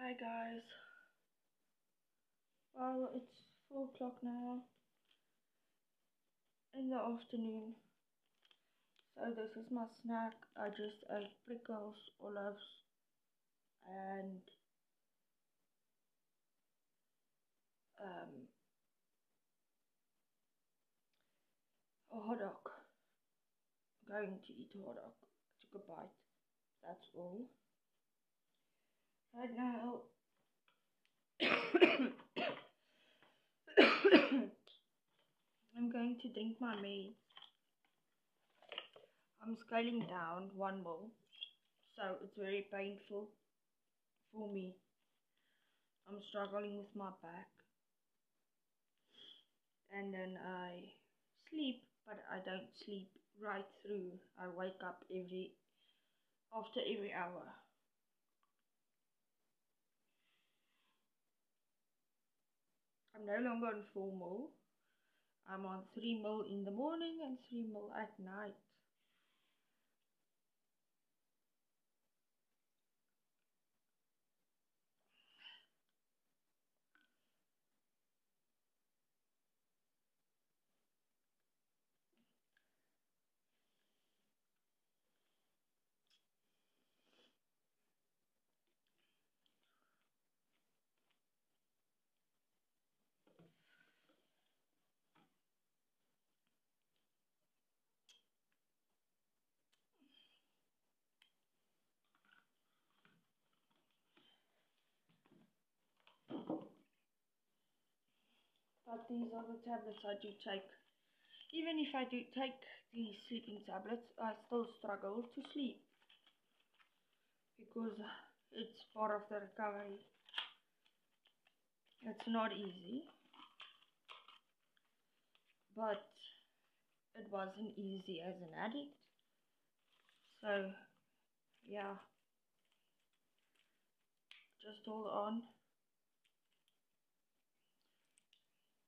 Hi guys. Well, it's 4 o'clock now in the afternoon. So this is my snack. I just ate pickles, olives, and a hot dog. I'm going to eat a hot dog. Took a bite. That's all. Right now, I'm going to drink my meds. I'm scaling down 1 ml, so it's very painful for me. I'm struggling with my back, and then I sleep, but I don't sleep right through. I wake up after every hour. I'm no longer on 4 ml. I'm on 3 ml in the morning and 3 ml at night. But these are the tablets I do take. Even if I do take these sleeping tablets, I still struggle to sleep because it's part of the recovery. It's not easy, but it wasn't easy as an addict. So, yeah, just hold on.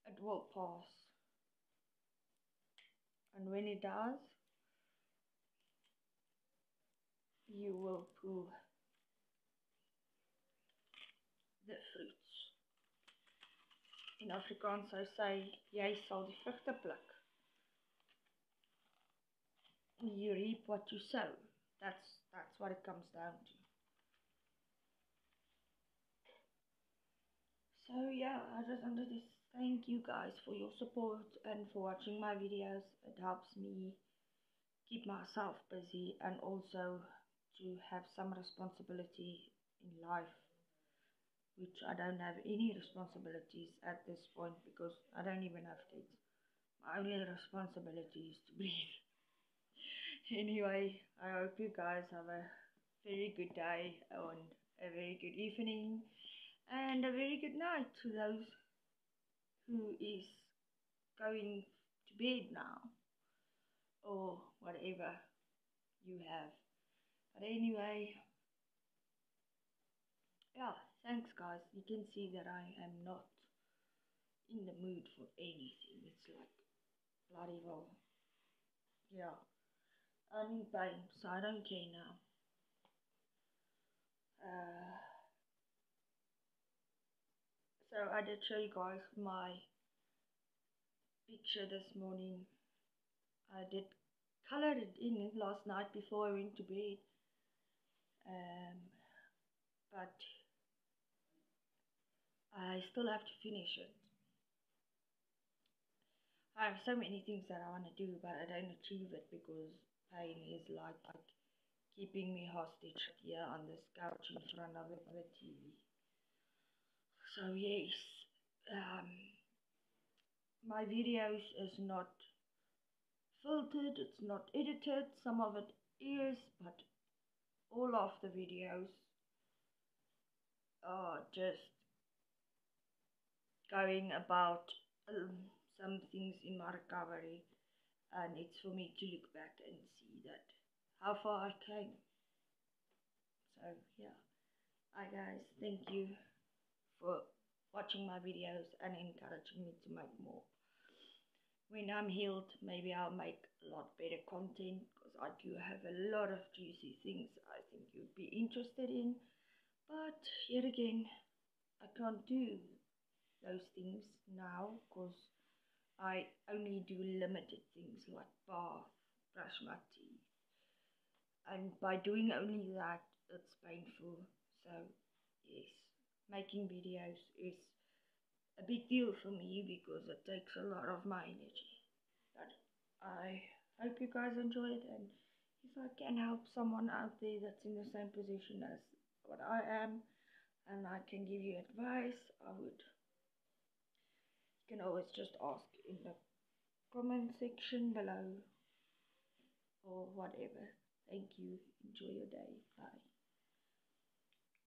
It will pass. And when it does, you will pull the fruits. In Afrikaans sou sê jy sal die vrugte pluk. You reap what you sow. That's what it comes down to. So yeah, I just wanted to thank you guys for your support and for watching my videos. It helps me keep myself busy and also to have some responsibility in life, which I don't have any responsibilities at this point because I don't even have kids. My only responsibility is to breathe. Anyway, I hope you guys have a very good day and a very good evening and a very good night to those who is going to bed now or whatever you have. But anyway, yeah, thanks guys. You can see that I am not in the mood for anything. It's like bloody well. Yeah, I'm in pain, so I don't care now. So I did show you guys my picture this morning. I did color it in last night before I went to bed. But I still have to finish it. I have so many things that I want to do, but I don't achieve it because pain is like keeping me hostage here on this couch in front of the TV. So yes, my videos is not filtered, it's not edited. Some of it is, but all of the videos are just going about some things in my recovery, and it's for me to look back and see that how far I came. So yeah, hi guys, thank you for watching my videos and encouraging me to make more. When I'm healed, maybe I'll make a lot better content because I do have a lot of juicy things I think you'd be interested in. But yet again, I can't do those things now because I only do limited things like bath, brush my teeth, and by doing only that, it's painful. So, yes, making videos is a big deal for me because it takes a lot of my energy. But I hope you guys enjoy it, and if I can help someone out there that's in the same position as what I am, and I can give you advice, I would. You can always just ask in the comment section below or whatever. Thank you. Enjoy your day. Bye.